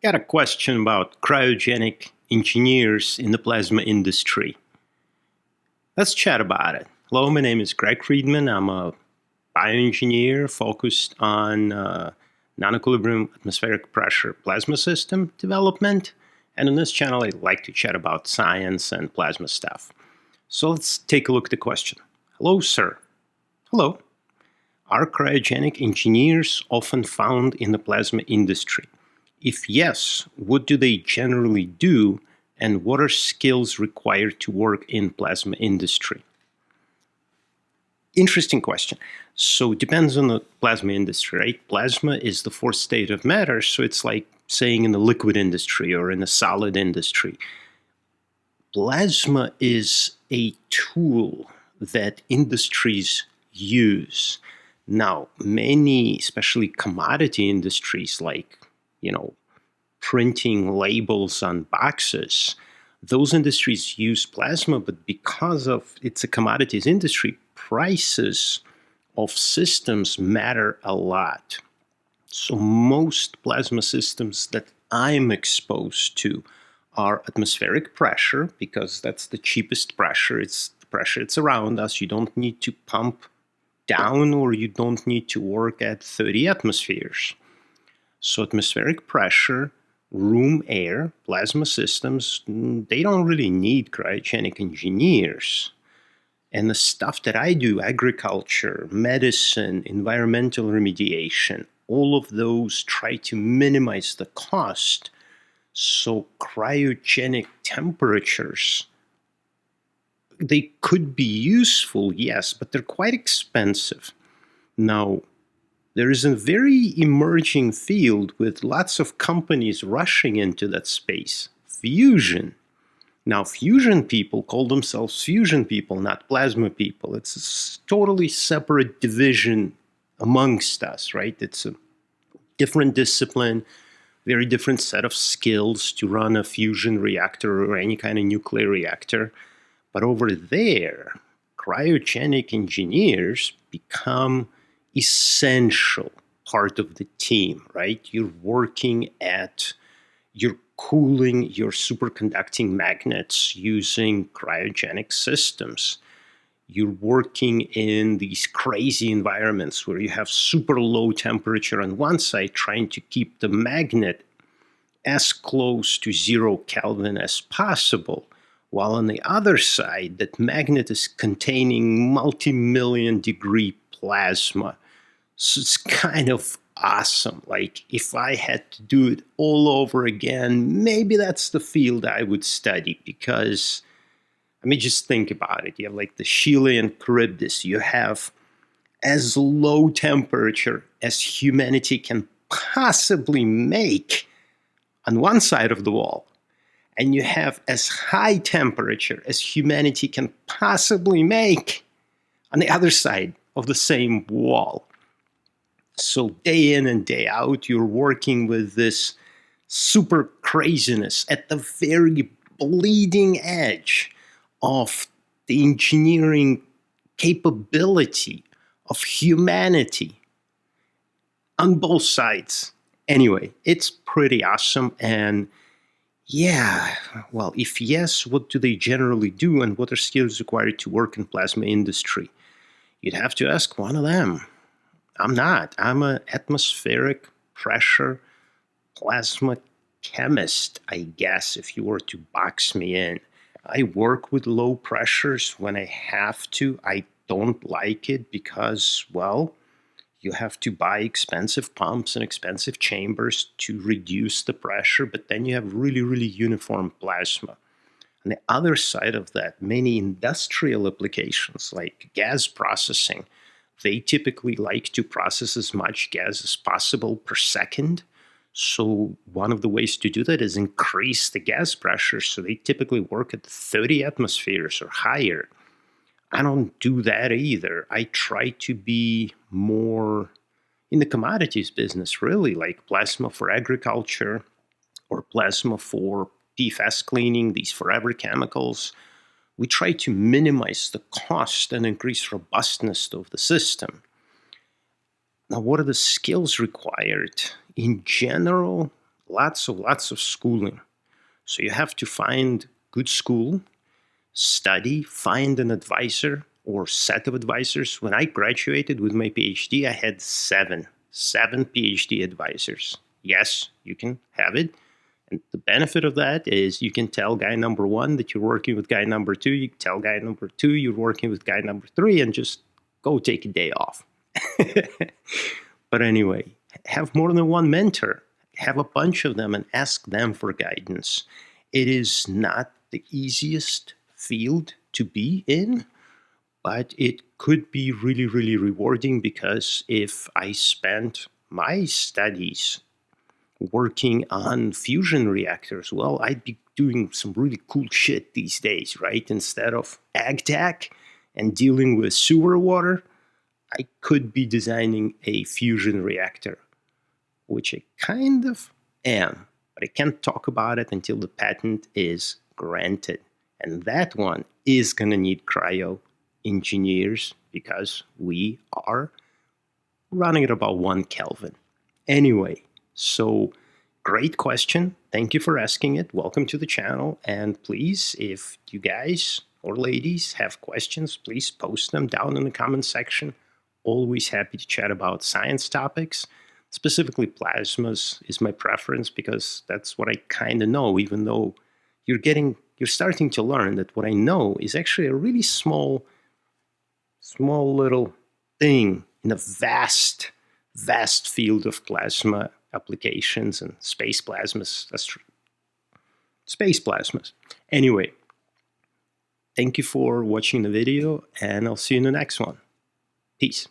Got a question about cryogenic engineers in the plasma industry. Let's chat about it. Hello, my name is Friedman. I'm a bioengineer focused on non-equilibrium atmospheric pressure plasma system development. And on this channel, I like to chat about science and plasma stuff. So let's take a look at the question. Hello, sir. Hello. Are cryogenic engineers often found in the plasma industry? If yes, what do they generally do, and what are skills required to work in plasma industry? Interesting question. So it depends on the plasma industry, right? Plasma is the fourth state of matter, so it's like saying in the liquid industry or in the solid industry. Plasma is a tool that industries use. Now, many, especially commodity industries like printing labels on boxes, those industries use plasma, but because of it's a commodities industry, prices of systems matter a lot. So most plasma systems that I'm exposed to are atmospheric pressure, because that's the cheapest pressure. It's the pressure that's around us. You don't need to pump down, or you don't need to work at 30 atmospheres. So atmospheric pressure, room air, plasma systems, they don't really need cryogenic engineers. And the stuff that I do, agriculture, medicine, environmental remediation, all of those try to minimize the cost. So cryogenic temperatures, they could be useful, yes, but they're quite expensive. Now, there is a very emerging field with lots of companies rushing into that space, fusion. Now, fusion people call themselves fusion people, not plasma people. It's a totally separate division amongst us, right? It's a different discipline, very different set of skills to run a fusion reactor or any kind of nuclear reactor. But over there, cryogenic engineers become essential part of the team, right? You're cooling your superconducting magnets using cryogenic systems. You're working in these crazy environments where you have super low temperature on one side, trying to keep the magnet as close to 0 Kelvin as possible, while on the other side, that magnet is containing multi-million degree plasma. So it's kind of awesome. Like, if I had to do it all over again, maybe that's the field I would study, because, I mean, just think about it. You have like the Chilean Charybdis. You have as low temperature as humanity can possibly make on one side of the wall, and you have as high temperature as humanity can possibly make on the other side of the same wall. So day in and day out, you're working with this super craziness at the very bleeding edge of the engineering capability of humanity on both sides. Anyway, it's pretty awesome. And yeah, well, if yes, what do they generally do, and what are skills required to work in plasma industry? You'd have to ask one of them. I'm not. I'm an atmospheric pressure plasma chemist, I guess, if you were to box me in. I work with low pressures when I have to. I don't like it because, well, you have to buy expensive pumps and expensive chambers to reduce the pressure, but then you have really, really uniform plasma. On the other side of that, many industrial applications like gas processing, they typically like to process as much gas as possible per second. So one of the ways to do that is increase the gas pressure. So they typically work at 30 atmospheres or higher. I don't do that either. I try to be more in the commodities business, really, like plasma for agriculture or plasma for PFAS cleaning, these forever chemicals. We try to minimize the cost and increase robustness of the system. Now, what are the skills required? In general, lots of schooling. So you have to find good school, study, find an advisor or set of advisors. When I graduated with my PhD, I had seven PhD advisors. Yes, you can have it. And the benefit of that is you can tell guy number one that you're working with guy number two. You can tell guy number two you're working with guy number three, and just go take a day off. But anyway, have more than one mentor. Have a bunch of them and ask them for guidance. It is not the easiest field to be in, but it could be really, really rewarding, because if I spent my studies working on fusion reactors, well, I'd be doing some really cool shit these days, right? Instead of ag-tech and dealing with sewer water, I could be designing a fusion reactor, which I kind of am, but I can't talk about it until the patent is granted. And that one is going to need cryo engineers, because we are running at about 1 Kelvin. Anyway, so great question. Thank you for asking it. Welcome to the channel. And please, if you guys or ladies have questions, please post them down in the comment section. Always happy to chat about science topics. Specifically, plasmas is my preference, because that's what I kind of know, even though you're starting to learn that what I know is actually a really small little thing in a vast field of plasma applications and space plasmas. That's true. Space plasmas. Anyway, thank you for watching the video, and I'll see you in the next one. Peace.